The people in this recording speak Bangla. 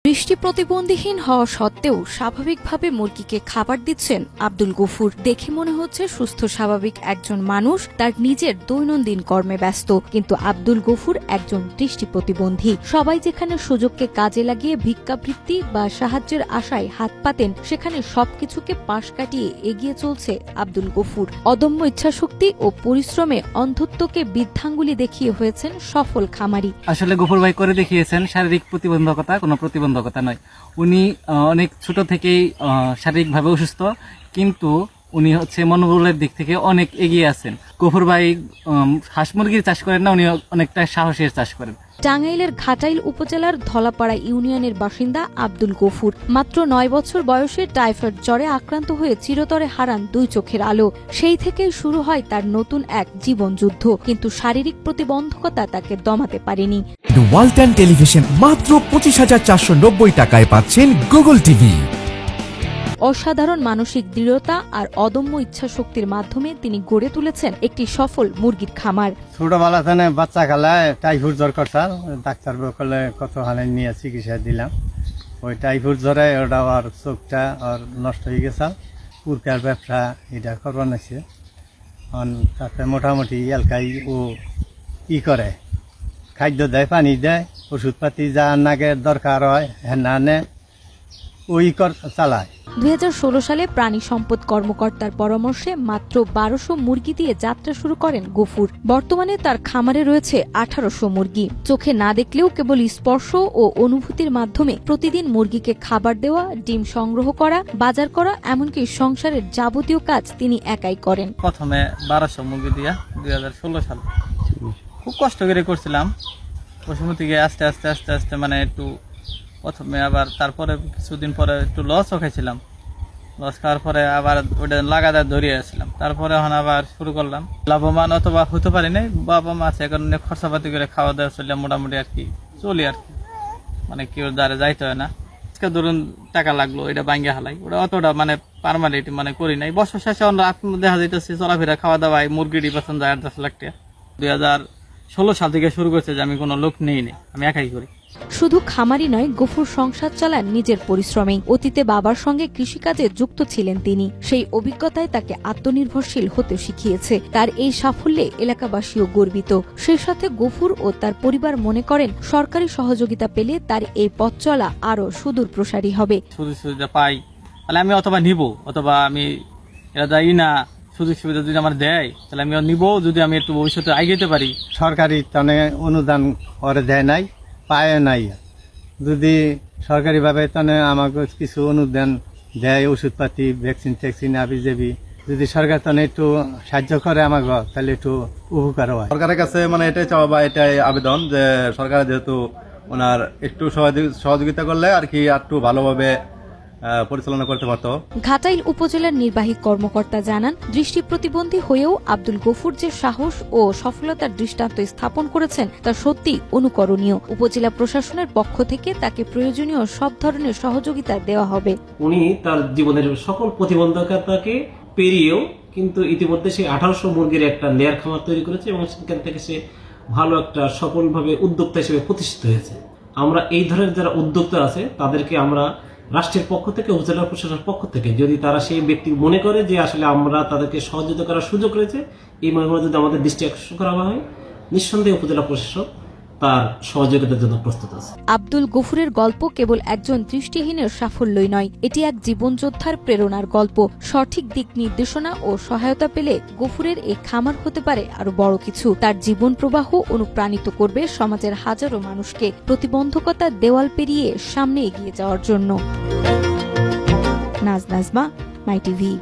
দৃষ্টি প্রতিবন্ধীহীন হওয়া সত্ত্বেও স্বাভাবিকভাবে মুরগিকে খাবার দিচ্ছেন আব্দুল গফুর। দেখে মনে হচ্ছে সুস্থ স্বাভাবিক একজন মানুষ তার নিজের দৈনন্দিন কর্মে ব্যস্ত, কিন্তু আব্দুল গফুর একজন দৃষ্টি প্রতিবন্ধী। সবাই যেখানে সুযোগকে কাজে লাগিয়ে ভিক্ষাবৃত্তি বা সাহায্যের আশায় হাত পাতেন, সেখানে সবকিছুকে পাশ কাটিয়ে এগিয়ে চলছে আব্দুল গফুর। অদম্য ইচ্ছাশক্তি ও পরিশ্রমে অন্ধত্বকে বৃদ্ধাঙ্গুলি দেখিয়ে হয়েছেন সফল খামারি। আসলে গফুর ভাই করে দেখিয়েছেন শারীরিক প্রতিবন্ধকতা কোনো প্রতিবন্ধকতা নয়। উনি অনেক ছোট থেকেই শারীরিকভাবে অসুস্থ, কিন্তু উনি মনোবলের দিক থেকে অনেক এগিয়ে আছেন। গফুর ভাই হাঁস মুরগির চাষ করেন না, উনি অনেকটা সাহসের চাষ করেন। টাঙ্গাইলের ঘাটাইল উপজেলার ধলাপাড়া ইউনিয়নের বাসিন্দা আব্দুল গফুর মাত্র ৯ বছর বয়সে টাইফয়েড জ্বরে আক্রান্ত হয়ে চিরতরে হারান দুই চোখের আলো। সেই থেকেই শুরু হয় তার নতুন এক জীবন যুদ্ধ, কিন্তু শারীরিক প্রতিবন্ধকতা তাকে দমাতে পারেনি। ওয়ালটন টেলিভিশন মাত্র ২৫,৪৯০ টাকায় পাচ্ছেন গুগল টিভি। অসাধারণ মানসিক দৃঢ়তা আর অদম্য ইচ্ছাশক্তির মাধ্যমে তিনি গড়ে তুলেছেন একটি সফল মুরগির খামার। ছোটবেলা থেকে বাচ্চা খেলায় টাইফয়েড জ্বর করছাল, ডাক্তার বলে কত হালে নিয়ে চিকিৎসা দিলাম। ওই টাইফয়েড জ্বরে ওটা আর চোখটা আর নষ্ট হয়ে গেছে, পুরকার ব্যবসা এটা করবার নাইছে। তাতে মোটামুটি এলাকায় ও করে খাদ্য দেয়, পানি দেয়, ওষুধপাতি যা নাগের দরকার হয় হ্যাঁ না নে ওই চালায়। ২০১৬ সালে প্রাণী সম্পদ কর্মকর্তার পরামর্শে মাত্র ১২০০ মুরগি দিয়ে যাত্রা শুরু করেন গফুর। বর্তমানে তার খামারে রয়েছে ১৮০০ মুরগি। চোখে না দেখলেও কেবল স্পর্শ ও অনুভূতির মাধ্যমে প্রতিদিন মুরগিকে খাবার দেওয়া, ডিম সংগ্রহ করা, বাজার করা, এমনকি সংসারের যাবতীয় কাজ তিনি একাই করেন। প্রথমে ১২০০ মুরগি দিয়া ২০১৬ সালে খুব কষ্ট করে করছিলাম। ওই সময় থেকে আস্তে আস্তে আস্তে আস্তে মানে একটু প্রথমে আবার তারপরে কিছুদিন পরে একটু লসও খাইছিলাম। লস খাওয়ার পরে আবার ওটা লাগাতার ধরিয়ে আসছিলাম। তারপরে এখন আবার শুরু করলাম। লাভবান অথবা হতে পারি নাই, বাবা মা আছে কারণে খরচাপাতি করে খাওয়া দাওয়া চললে মোটামুটি আর কি চলি আর কি, মানে কেউ দ্বারে যাইতে হয় না। আজকে ধরুন টাকা লাগলো, এটা বাঙ্গা হালাই, ওটা অতটা মানে পারমানেন্ট মানে করি নাই। বছর শেষে আমরা দেখা যাইতেছে চলাফেরা খাওয়া দাওয়া মুরগির পাচ্ছেন ৮-১০ লাখ টাকা। ২০১৬ সাল থেকে শুরু করছে যে আমি কোনো লোক নেই, আমি একাই করি। শুধু খামারি নয়, গফুর সংসার চালান নিজের পরিশ্রমে। অতীতে বাবার সঙ্গে কৃষিকাজে যুক্ত ছিলেন তিনি। সেই অভিজ্ঞতায় তাকে আত্মনির্ভরশীল হতে শিখিয়েছে। তার এই সাফল্যে এলাকাবাসীও গর্বিত। সেই সাথে গফুর ও তার পরিবার মনে করেন সরকারি সহযোগিতা পেলে তার এই পথ চলা আরো সুদূর প্রসারী হবে। সুযোগ সুবিধা পাই তাহলে আমি অথবা নিব, অথবা আমি এরা যাই না সুযোগ সুবিধা যদি আমার দেয় তাহলে আমি নিব, যদি আমি একটু ভবিষ্যতে আগাইতে পারি। সরকারি টানে অনুদান করে দেয় নাই, পায় নাই। যদি সরকারিভাবে টানে আমাকে কিছু অনুদান দেয়, ওষুধপাতি, ভ্যাকসিন ট্যাকসিন আবি যাবি, যদি সরকার টানে একটু সাহায্য করে আমাকে তাহলে একটু উপকার হয়। সরকারের কাছে মানে এটাই চাওয়া বা এটাই আবেদন যে সরকার যেহেতু ওনার একটু সহযোগিতা করলে আর কি একটু ভালোভাবে পরিচালনা করতে পারত। ঘাটাইল উপজেলার নির্বাহী কর্মকর্তা জানান, দৃষ্টি প্রতিবন্ধী হয়েও আব্দুল গফুর যে সাহস ও সফলতার দৃষ্টান্ত স্থাপন করেছেন তা সত্যি অনুকরণীয়। উপজেলা প্রশাসনের পক্ষ থেকে তাকে প্রয়োজনীয় সব ধরনের সহযোগিতা দেওয়া হবে। উনি তার জীবনের সকল প্রতিবন্ধকতাকে পেরিয়েও কিন্তু ইতিমধ্যে সে ১৮০০ মুরগির একটা লেয়ার খামার তৈরি করেছে এবং সেখান থেকে সে ভালো একটা সফলভাবে উদ্যোক্তা হিসেবে প্রতিষ্ঠিত হয়েছে। আমরা এই ধরনের যারা উদ্যোক্তা আছে তাদেরকে আমরা রাষ্ট্রের পক্ষ থেকে, উপজেলা প্রশাসনের পক্ষ থেকে যদি তারা সেই ব্যক্তি মনে করে যে আসলে আমরা তাদেরকে সহযোগিতা করার সুযোগ রয়েছে, এই মর্মে যদি আমাদের দৃষ্টি আকর্ষণ করা হয়, নিঃসন্দেহে উপজেলা প্রশাসক তার সহযোগিতার জন্য প্রস্তুত আছে। আব্দুল গফুরের গল্প কেবল একজন দৃষ্টিহীনের সাফল্যই নয়, এটি এক জীবনযোদ্ধার প্রেরণার গল্প। সঠিক দিক নির্দেশনা ও সহায়তা পেলে গফুরের এই খামার হতে পারে আরো বড় কিছু। তার জীবন প্রবাহ অনুপ্রাণিত করবে সমাজের হাজারো মানুষকে প্রতিবন্ধকতার দেওয়াল পেরিয়ে সামনে এগিয়ে যাওয়ার জন্য। নাজমা, মাই টিভি।